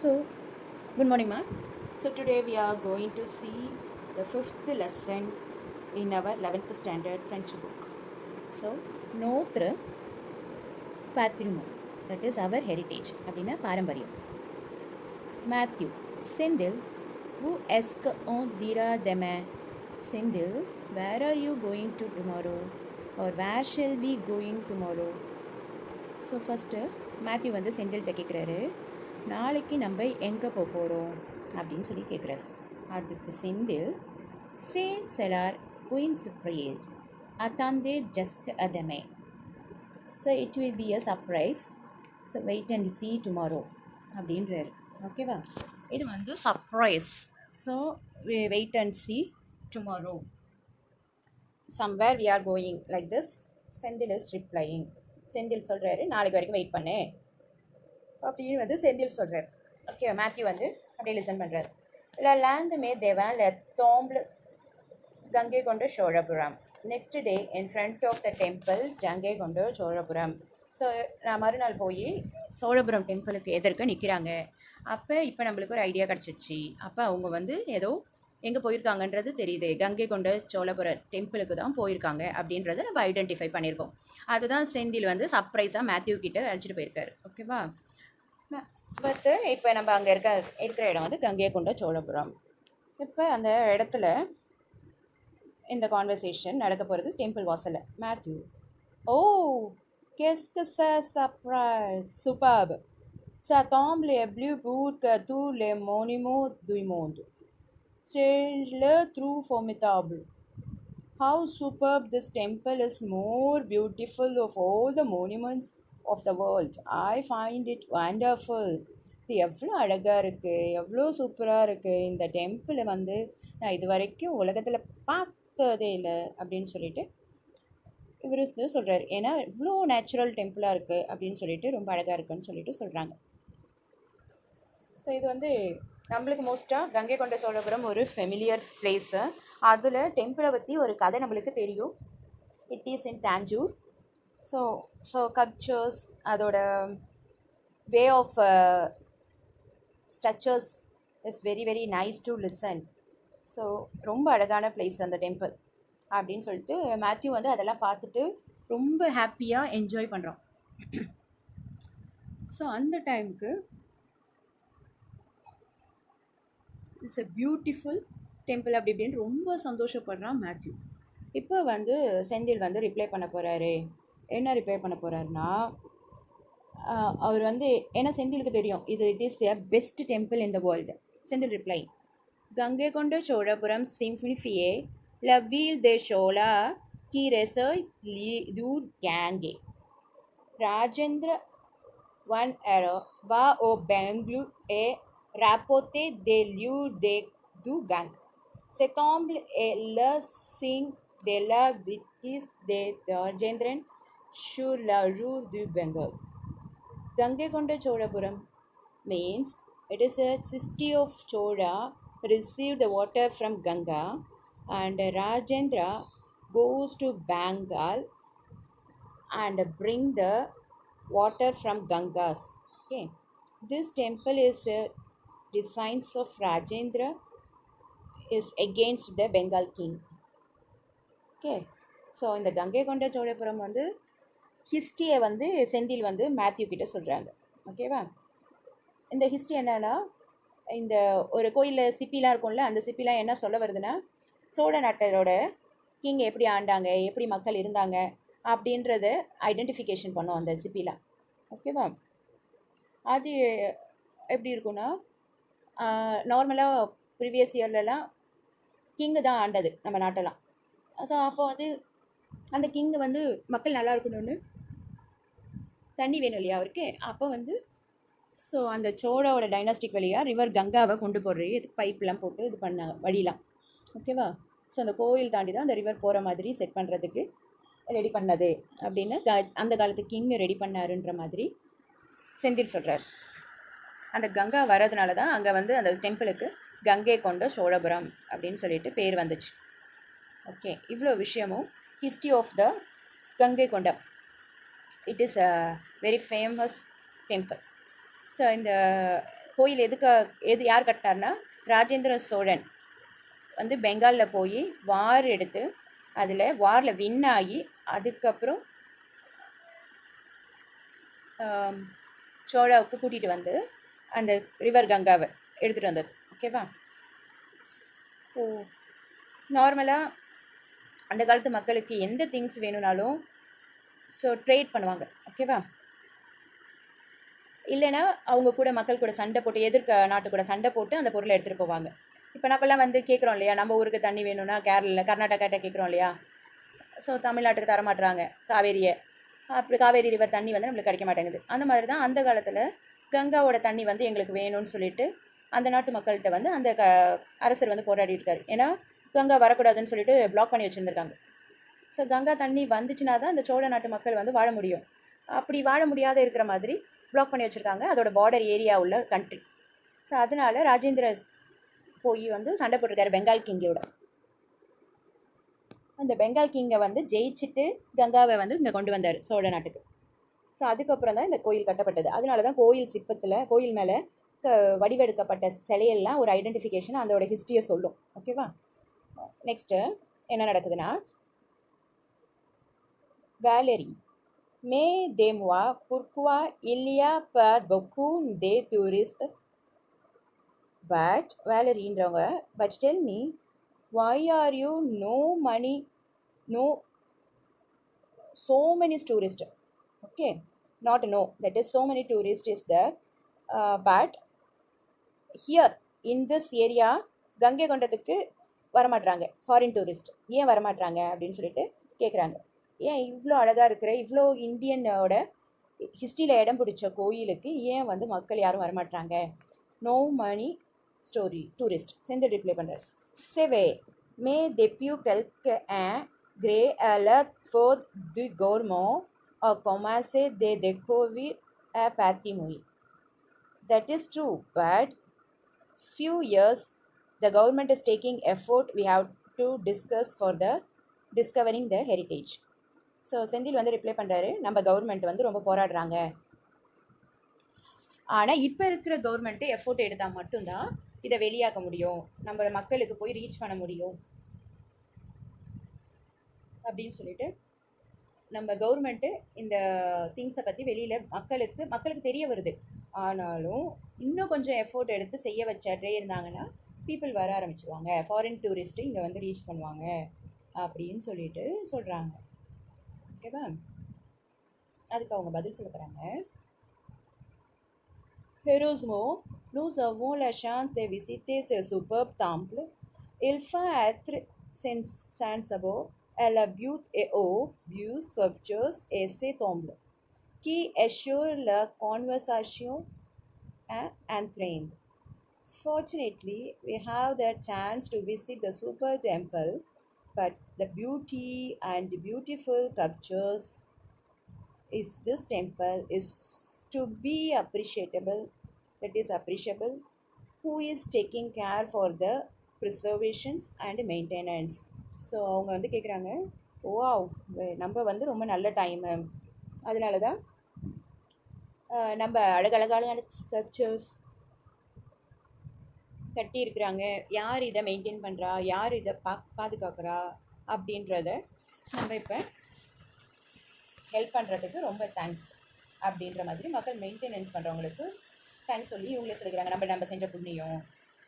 So, good morning, ma'am. So, today we are going to see the fifth lesson in our 11th standard French book. So, notre patrimoine, that is our heritage, அப்படின்னா பாரம்பரியம். Matthew, Sindil, où est-ce qu'on dira demain? Sindil, where are you going to tomorrow? Or where shall we going tomorrow? So first Mathew வந்து செந்தில்கிட்ட கேட்குறாரு, நாளைக்கு நம்ம எங்கே போக போகிறோம் அப்படின்னு சொல்லி கேட்குறாரு. அதுக்கு செந்தில், சே செலார் குயின் சுப்ரியல் அத்தாந்தே ஜஸ்ட் அதமே, so it will be a surprise, so wait and see tomorrow அப்படின்றாரு. ஓகேவா? இது வந்து surprise. So wait and see tomorrow, somewhere we are going like this. Senthil is replying. Senthil சொல்கிறாரு, நாளைக்கு வரைக்கும் வெயிட் பண்ணு அப்படின்னு வந்து செந்தில் சொல்கிறார். ஓகே, மேத்யூ வந்து அப்படியே லிசன் பண்ணுறாரு. இல்லை லேண்ட் மே தேவன் லே தோம்பிள் கங்கை கொண்ட சோழபுரம், next day in front of the temple Ganga கொண்ட சோழபுரம். ஸோ நான் மறுநாள் போய் சோழபுரம் டெம்பிளுக்கு எதிர்க்க நிற்கிறாங்க. அப்போ இப்போ நம்மளுக்கு ஒரு ஐடியா கிடச்சிருச்சு. அப்போ அவங்க வந்து ஏதோ எங்கே போயிருக்காங்கன்றது தெரியுது, கங்கை கொண்ட சோழபுர டெம்பிளுக்கு தான் போயிருக்காங்க அப்படின்றத நம்ம ஐடென்டிஃபை பண்ணியிருக்கோம். அதுதான் செந்தில் வந்து சர்ப்ரைஸாக மேத்யூ கிட்ட அழைச்சிட்டு போயிருக்காரு. ஓகேவா? பட் இப்போ நம்ம அங்கே இருக்கிற இடம் வந்து கங்கை கொண்ட சோழபுரம். இப்போ அந்த இடத்துல இந்த கான்வர்சேஷன் நடக்க போகிறது டெம்பிள் வாசலில். Matthew, O qu'est-ce que c'est surprise, superbe, ça tombe les plus beaux que tous les monuments du monde. C'est le true formidable. How superb this temple is, more beautiful of all the monuments of the world. I find it wonderful. இது எவ்வளோ அழகாக இருக்குது, எவ்வளோ சூப்பராக இருக்குது. இந்த டெம்பிளை வந்து நான் இது வரைக்கும் உலகத்தில் பார்த்ததே இல்லை அப்படின்னு சொல்லிட்டு இவர் சொல்கிறார். ஏன்னா இவ்வளோ நேச்சுரல் டெம்பிளாக இருக்குது அப்படின்னு சொல்லிட்டு, ரொம்ப அழகாக இருக்குன்னு சொல்லிட்டு சொல்கிறாங்க. ஸோ இது வந்து நம்மளுக்கு மோஸ்ட்டாக கங்கை கொண்ட சோழபுரம் ஒரு ஃபெமிலியர் பிளேஸு. அதில் டெம்பிளை பற்றி ஒரு கதை நம்மளுக்கு தெரியும். It is in Tanjore. So cultures, அதோட way of structures is very very nice to listen. So ரொம்ப அழகான பிளேஸ் அந்த டெம்பிள் அப்படின்னு சொல்லிட்டு மேத்யூ வந்து அதெல்லாம் பார்த்துட்டு ரொம்ப ஹாப்பியாக என்ஜாய் பண்ணுறான். ஸோ அந்த டைமுக்கு இட்ஸ் எ பியூட்டிஃபுல் டெம்பிள் அப்படி இப்படின்னு ரொம்ப சந்தோஷப்படுறான் மேத்யூ. இப்போ வந்து செந்தில் வந்து ரிப்ளை பண்ண போகிறாரு. என்ன ரிப்ளை பண்ண போகிறாருன்னா, அவர் வந்து ஏன்னா செந்திலுக்கு தெரியும் இது it is a best temple in the world. Senthil reply, Ganga கொண்ட சோழபுரம் சிம்ஃபினிஃபியே la ville de Chola qui reste du Gange. Rajendra one era va au Bengaluru et rapporté de lieu du Gange. Cet temple est le signe de la victoire de Rajendran sur la route du Bengal. Gange Konda Cholapuram means it is a city of Chola received the water from Ganga, and Rajendra goes to Bengal and bring the water from Gangas. Okay, this temple is a designs of Rajendra is against the Bengal king. Okay, so இந்த கங்கை கொண்ட சோழபுரம் வந்து ஹிஸ்ட்ரியை வந்து செந்தில் வந்து Matthew கிட்ட சொல்கிறாங்க. ஓகேவா? இந்த ஹிஸ்ட்ரி என்னன்னா, இந்த ஒரு கோயிலில் சிப்பிலாம் இருக்கும்ல, அந்த சிப்பிலாம் என்ன சொல்ல வருதுன்னா, சோழ நாட்டரோட கிங் எப்படி ஆண்டாங்க, எப்படி மக்கள் இருந்தாங்க அப்படின்றத ஐடென்டிஃபிகேஷன் பண்ணோம் அந்த சிப்பிலாம். ஓகேவா? அது எப்படி இருக்குன்னா, நார்மலாக ப்ரீவியஸ் இயர்லலாம் கிங்கு தான் ஆண்டது நம்ம நாட்டெல்லாம். ஸோ அப்போ வந்து அந்த கிங்கு வந்து மக்கள் நல்லா இருக்கணும்னு தண்ணி வேணும் இல்லையா அவருக்கு. அப்போ வந்து ஸோ அந்த சோழோட டைனாஸ்டிக் வழியாக ரிவர் கங்காவை கொண்டு போடுறது பைப்லாம் போட்டு இது பண்ண வழிலாம். ஓகேவா? ஸோ அந்த கோயில் தாண்டி தான் அந்த ரிவர் போகிற மாதிரி செட் பண்ணுறதுக்கு ரெடி பண்ணது அப்படின்னு அந்த காலத்து கிங் ரெடி பண்ணாருன்ற மாதிரி செந்தில் சொல்கிறார். அந்த கங்கா வர்றதுனால தான் அங்கே வந்து அந்த டெம்பிளுக்கு கங்கை கொண்ட சோழபுரம் அப்படின்னு சொல்லிட்டு பேர் வந்துச்சு. ஓகே, இவ்வளோ விஷயமும் history of the Gangai Kondam. It is a very famous temple. So இந்த கோயில் யார் கட்டினார்னா ராஜேந்திர சோழன் வந்து பெங்காலில் போய் வார் எடுத்து அதில் வாரில் வின் ஆகி அதுக்கப்புறம் சோழாவுக்கு கூட்டிகிட்டு வந்து அந்த ரிவர் கங்காவை எடுத்துகிட்டு வந்தது. ஓகேவா? ஓ, நார்மலாக அந்த காலத்து மக்களுக்கு எந்த திங்ஸ் வேணும்னாலும் ஸோ ட்ரேட் பண்ணுவாங்க. ஓகேவா? இல்லைன்னா அவங்க கூட மக்கள் கூட சண்டை போட்டு எதிர்க்க நாட்டு கூட சண்டை போட்டு அந்த பொருளை எடுத்துகிட்டு போவாங்க. இப்போ நம்மலாம் வந்து கேட்குறோம் இல்லையா, நம்ம ஊருக்கு தண்ணி வேணும்னா கர்நாடகாட்ட கேட்குறோம் இல்லையா, ஸோ தமிழ்நாட்டுக்கு தரமாட்டுறாங்க காவேரியை. அப்படி காவேரி ரிவர் தண்ணி வந்து நம்மளுக்கு கிடைக்க மாட்டேங்குது. அந்த மாதிரி தான் அந்த காலத்தில் கங்காவோட தண்ணி வந்து எங்களுக்கு வேணும்னு சொல்லிட்டு அந்த நாட்டு மக்கள்கிட்ட வந்து அந்த அரசர் வந்து போராடிட்டு இருக்காரு. ஏன்னா கங்கா வரக்கூடாதுன்னு சொல்லிட்டு பிளாக் பண்ணி வச்சுருந்துருக்காங்க. ஸோ கங்கா தண்ணி வந்துச்சுன்னா தான் இந்த சோழ நாட்டு மக்கள் வந்து வாழ முடியும். அப்படி வாழ முடியாத இருக்கிற மாதிரி பிளாக் பண்ணி வச்சுருக்காங்க அதோட பார்டர் ஏரியா உள்ள கண்ட்ரி. ஸோ அதனால ராஜேந்திர போய் வந்து சண்டை போட்டிருக்காரு பெங்கால் கிங்கோட. அந்த பெங்கால் கிங்கை வந்து ஜெயிச்சுட்டு கங்காவை வந்து இங்கே கொண்டு வந்தார் சோழ நாட்டுக்கு. ஸோ அதுக்கப்புறம் தான் இந்த கோயில் கட்டப்பட்டது. அதனால தான் கோயில் சிற்பத்தில் கோயில் மேலே வடிவெடுக்கப்பட்ட சிலையெல்லாம் ஒரு ஐடென்டிஃபிகேஷன் அதோட ஹிஸ்ட்ரியை சொல்லும். ஓகேவா? நெக்ஸ்ட்டு என்ன நடக்குதுன்னா, வேலரி மே தேம்வா புர்குவா இல்லையா பர் பொக்கு தே டூரிஸ்ட் பட் வேலரின்றவங்க but tell me why are you no money no so many tourists? Okay, not no, that is so many tourists is there, but here in this area Gangai கொண்டதுக்கு வரமாட்றாங்க ஃபாரின் டூரிஸ்ட். ஏன் வரமாட்றாங்க அப்படின்னு சொல்லிட்டு கேட்குறாங்க. ஏன் இவ்வளோ அழகாக இருக்கிற இவ்வளோ இந்தியனோட ஹிஸ்ட்ரியில் இடம் பிடிச்ச கோயிலுக்கு ஏன் வந்து மக்கள் யாரும் வரமாட்றாங்க? No money story tourist. Senthil reply பண்ணுறாரு. சேவே மே depuis quelques ans gré alert for du gourmand a commencé de découvrir a patrimoine. That is true, but few years the government is taking effort we have to discuss for the discovering the heritage. So Senthil வந்து reply பண்ணுறாரு, நம்ம government வந்து ரொம்ப போராடுறாங்க, ஆனால் இப்போ இருக்கிற government effort எடுத்தால் மட்டும்தான் இதை வெளியாக்க முடியும், நம்ம மக்களுக்கு போய் ரீச் பண்ண முடியும் அப்படின்னு சொல்லிட்டு நம்ம கவர்மெண்ட்டு இந்த திங்ஸை பற்றி வெளியில் மக்களுக்கு தெரிய வருது. ஆனாலும் இன்னும் கொஞ்சம் எஃபோர்ட் எடுத்து செய்ய வச்சுட்டே இருந்தாங்கன்னா பீப்புள் வர ஆரம்பிச்சுவாங்க, ஃபாரின் டூரிஸ்ட்டு இங்கே வந்து ரீச் பண்ணுவாங்க அப்படின்னு சொல்லிட்டு சொல்கிறாங்க. ஓகேவா? அதுக்கு அவங்க பதில் சொல்ல போகிறாங்க. Heureusement, nous avons la chance de visiter ce superbe temple. Il faut être sensible à la beauté et aux beaux sculptures et ces temples qui assurent la conversation entraîned. Fortunately, we have the chance to visit the super temple, but the beauty and the beautiful sculptures, if this temple is to be appreciable, who is taking care for the preservations and maintenance? So அவங்க வந்து கேட்குறாங்க, ஓ நம்ம வந்து ரொம்ப நல்ல time, அதனால தான் நம்ம அழகழகான ஸ்கல்ப்சர்ஸ் கட்டியிருக்கிறாங்க, யார் இதை மெயின்டைன் பண்ணுறா, யார் இதை பாதுகாக்கிறா அப்படின்றத நம்ம இப்போ ஹெல்ப் பண்ணுறதுக்கு ரொம்ப தேங்க்ஸ் அப்படின்ற மாதிரி மக்கள் மெயின்டெனன்ஸ் பண்ணுறவங்களுக்கு தேங்க்ஸ் சொல்லி இவங்களே சொல்லிக்கிறாங்க, நம்ம செஞ்ச புண்ணியம்,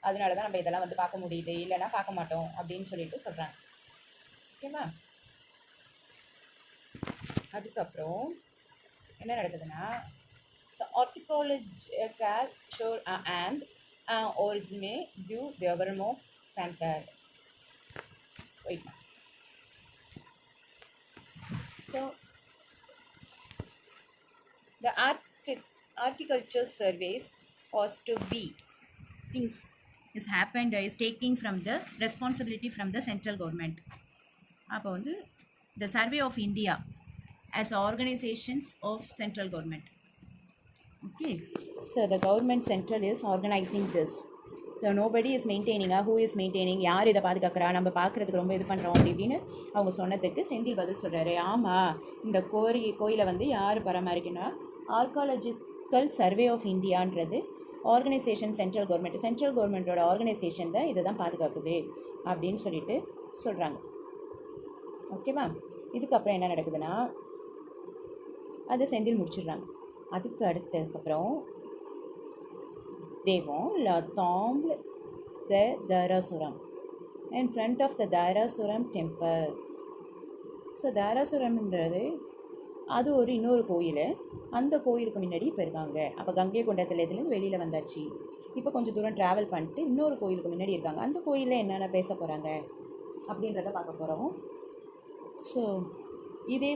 அதனால தான் நம்ம இதெல்லாம் வந்து பார்க்க முடியுது, இல்லைன்னா பார்க்க மாட்டோம் அப்படின்னு சொல்லிட்டு சொல்கிறாங்க. ஓகேவா? அதுக்கப்புறம் என்ன நடக்குதுன்னா, so archaeological shore and origine du Devermont Center. Wait. So the horticulture surveys was to be things is happened is taking from the responsibility from the central government. அப்போ வந்து the survey of India as organizations of central government. Okay, so the government central is organizing this, so nobody is maintaining, who is maintaining, யார் இதை பாதுகாக்கிறா, நம்ம பார்க்குறதுக்கு ரொம்ப இது பண்ணுறோம் அப்படின்னு அவங்க சொன்னதுக்கு செந்தில் பதில் சொல்கிறாரு. ஆமாம், இந்த கோயிலை வந்து யார் பராமரிக்கணும்னா ஆர்காலஜிக்கல் சர்வே ஆஃப் இந்தியான்றது ஆர்கனைசேஷன் சென்ட்ரல் கவர்மெண்ட்டோட ஆர்கனைசேஷன் தான் இதை தான் பாதுகாக்குது அப்படின்னு சொல்லிட்டு சொல்கிறாங்க. ஓகேவா? இதுக்கப்புறம் என்ன நடக்குதுன்னா அதை செந்தில் முடிச்சிடுறாங்க. அதுக்கு அடுத்ததுக்கப்புறம் தேவம் la tombe de Dharasuram in front of the Dharasuram temple. So தாராசுரம்ன்றது அது ஒரு இன்னொரு கோயில். அந்த கோயிலுக்கு முன்னாடி இப்போ இருக்காங்க. அப்போ கங்கை கொண்ட தலத்துலேருந்து வெளியில் வந்தாச்சு. இப்போ கொஞ்சம் தூரம் ட்ராவல் பண்ணிட்டு இன்னொரு கோயிலுக்கு முன்னாடி இருக்காங்க. அந்த கோயிலில் என்னென்ன பேச போகிறாங்க அப்படின்றத பார்க்க போகிறோம். ஸோ இது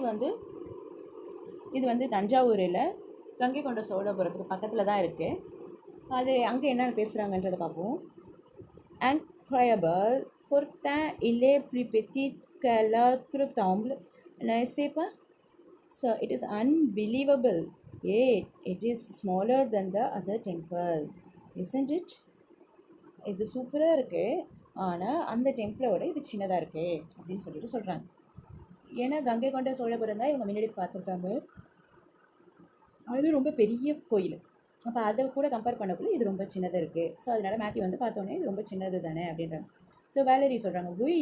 வந்து தஞ்சாவூரில் கங்கை கொண்ட சோழபுரத்துக்கு பக்கத்தில் தான் இருக்குது. அது அங்கே என்னென்ன பேசுகிறாங்கன்றதை பார்ப்போம். Incroyable, pourtant il est plus petit que l'autre temple, n'est-ce pas? So it is unbelievable. It is smaller than the other temple, isn't it? இது சூப்பராக இருக்குது, ஆனால் அந்த டெம்பிளோட இது சின்னதாக இருக்குது அப்படின்னு சொல்லிட்டு சொல்கிறாங்க. ஏன்னா கங்கை கொண்ட சோழபுரம் தான் இவங்க முன்னாடி பார்த்துருக்காங்க. அது ரொம்ப பெரிய கோயில். அப்போ அதை கூட கம்பேர் பண்ணக்குள்ள இது ரொம்ப சின்னதாக இருக்குது. ஸோ அதனால் மேத்யூ வந்து பார்த்தோன்னே இது ரொம்ப சின்னது தானே அப்படின்றாங்க. ஸோ வேலரி சொல்கிறாங்க, oui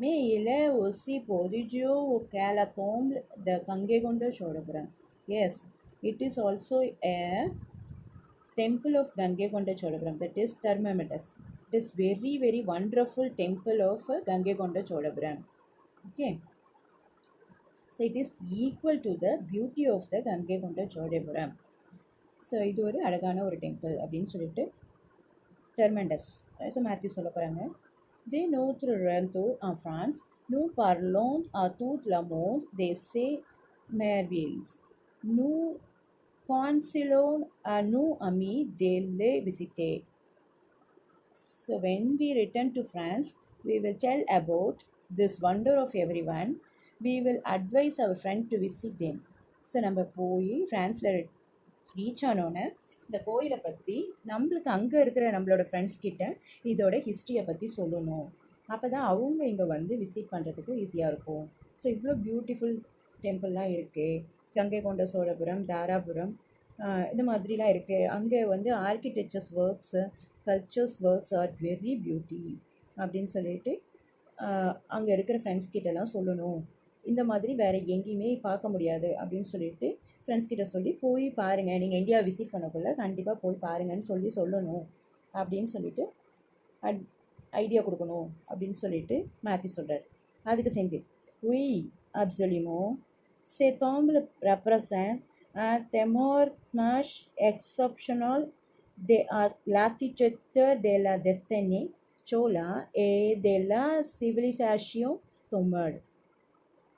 mais il est aussi prodigieux qu'à la tombe de Gangai Konda Cholapuram. Yes, it is also a temple of Gangai Konda Cholapuram, that is Terminus. It is very very wonderful temple of Gangai Konda Cholapuram. Okay, so it is equal to the beauty of the Gangai Konda Cholapuram. So இது ஒரு அழகான ஒரு temple அப்படின்னு சொல்லிட்டு டெர்மெண்டஸ் so Matthew சொல்ல போகிறாங்க. Des notre retour en France, nous parlons à tout le monde de ces merveilles. Nous conseillons à nos amis de les visiter. So when we return to France, we will tell about this wonder of everyone. We will advise our friend to visit them. So நம்ம போய் ஃப்ரான்ஸில் reach ஆனோன்னே இந்த கோயிலை பற்றி நம்மளுக்கு அங்கே இருக்கிற நம்மளோட ஃப்ரெண்ட்ஸ் கிட்ட இதோட ஹிஸ்ட்ரியை பற்றி சொல்லணும். அப்போ தான் அவங்க இங்கே வந்து விசிட் பண்ணுறதுக்கு ஈஸியாக இருக்கும். ஸோ இவ்வளோ பியூட்டிஃபுல் டெம்பிள்லாம் இருக்குது. கங்கை கொண்ட சோழபுரம், தாராபுரம் இந்த மாதிரிலாம் இருக்குது. அங்கே வந்து architectures works, cultures works are very beauty அப்படின்னு சொல்லிட்டு அங்கே இருக்கிற ஃப்ரெண்ட்ஸ் கிட்டலாம் சொல்லணும். இந்த மாதிரி வேறு எங்கேயுமே பார்க்க முடியாது அப்படின்னு சொல்லிட்டு ஃப்ரெண்ட்ஸ் கிட்ட சொல்லி போய் பாருங்கள், நீங்கள் இந்தியா விசிட் பண்ணக்குள்ள கண்டிப்பாக போய் பாருங்கன்னு சொல்லணும் அப்படின்னு சொல்லிட்டு ஐடியா கொடுக்கணும் அப்படின்னு சொல்லிட்டு மேத்யூ சொல்கிறார். அதுக்கு Senthil, oui absolument, ces tombes représentent un témoignage exceptionnel de l'attitude de la destinée Chola et de la civilisation Tomad.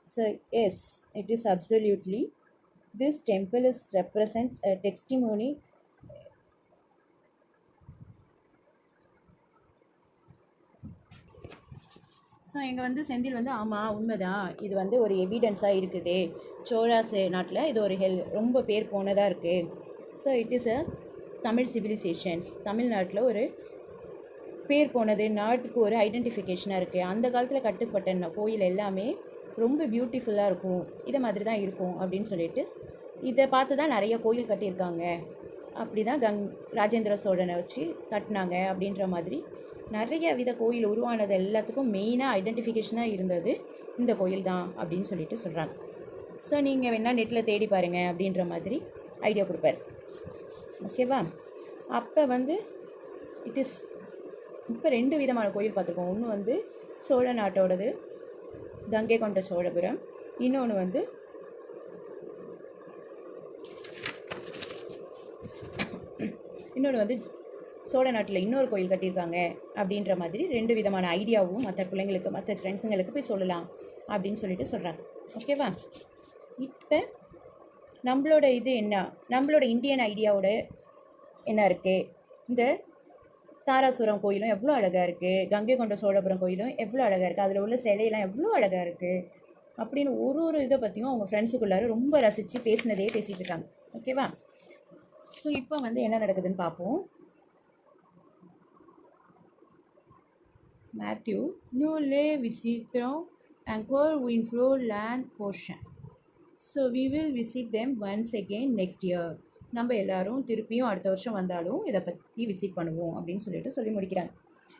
So yes, it is absolutely. This temple represents a testimony so இங்கே வந்து செந்தில் வந்து ஆமாம் உண்மைதான், இது வந்து ஒரு எவிடன்ஸாக இருக்குது. சோழாஸ் நாட்டில் இது ஒரு ரொம்ப பேர் போனதாக இருக்குது. So it is a Tamil civilisations. தமிழ்நாட்டில் ஒரு பேர் போனது, நாட்டுக்கு ஒரு ஐடென்டிஃபிகேஷனாக இருக்குது. அந்த காலத்தில் கட்டுப்பட்ட கோயில் எல்லாமே ரொம்ப பியூட்டிஃபுல்லாக இருக்கும், இதை மாதிரி தான் இருக்கும் அப்படின்னு சொல்லிட்டு இதை பார்த்து தான் நிறைய கோயில் கட்டியிருக்காங்க. அப்படி தான் ராஜேந்திர சோழனை வச்சு கட்டினாங்க அப்படின்ற மாதிரி நிறைய வித கோயில் உருவானது எல்லாத்துக்கும் மெயினாக ஐடென்டிஃபிகேஷனாக இருந்தது இந்த கோயில் தான் அப்படின்னு சொல்லிட்டு சொல்கிறாங்க. ஸோ நீங்கள் வேணால் நெட்டில் தேடி பாருங்கள் அப்படின்ற மாதிரி ஐடியா கொடுப்பார். ஓகேவா? அப்போ வந்து இட் இஸ் இப்போ 2 விதமான கோயில் பார்த்துருக்கோம். ஒன்று வந்து சோழ நாட்டோடது கங்கை கொண்ட சோழபுரம், இன்னொன்று வந்து சோழ நாட்டில் இன்னொரு கோயில் கட்டியிருக்காங்க அப்படின்ற மாதிரி 2 விதமான ஐடியாவும் மற்ற பிள்ளைங்களுக்கு மற்ற ஃப்ரெண்ட்ஸுங்களுக்கு போய் சொல்லலாம் அப்படின்னு சொல்லிட்டு சொல்கிறாங்க. ஓகேவா? இப்போ நம்மளோட இது என்ன, நம்மளோட இந்தியன் ஐடியாவோட என்ன இருக்குது, இந்த தாராசுரம் கோயிலும் எவ்வளோ அழகாக இருக்குது, கங்கை கொண்ட சோழபுரம் கோயிலும் எவ்வளோ அழகாக இருக்குது, அதில் உள்ள சிலையெல்லாம் எவ்வளோ அழகாக இருக்குது அப்படின்னு ஒரு இதை பற்றியும் அவங்க ஃப்ரெண்ட்ஸுக்குள்ளார ரொம்ப ரசித்து பேசிகிட்டு இருக்காங்க. ஓகேவா? ஸோ இப்போ வந்து என்ன நடக்குதுன்னு பார்ப்போம். Matthew, nous les visiterons encore une floor land portion. So we will visit them once again next year. நம்ம எல்லாரும் திருப்பியும் அடுத்த வருஷம் வந்தாலும் இதை பற்றி விசிட் பண்ணுவோம் அப்படின்னு சொல்லி முடிக்கிறாங்க.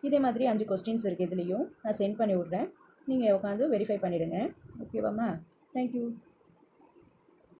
இதே மாதிரி 5 கொஸ்டின்ஸ் இருக்குது இதுலேயும். நான் சென்ட் பண்ணி விட்றேன். நீங்கள் உட்காந்து வெரிஃபை பண்ணிவிடுங்க. ஓகேவாம்மா? தேங்க்யூ.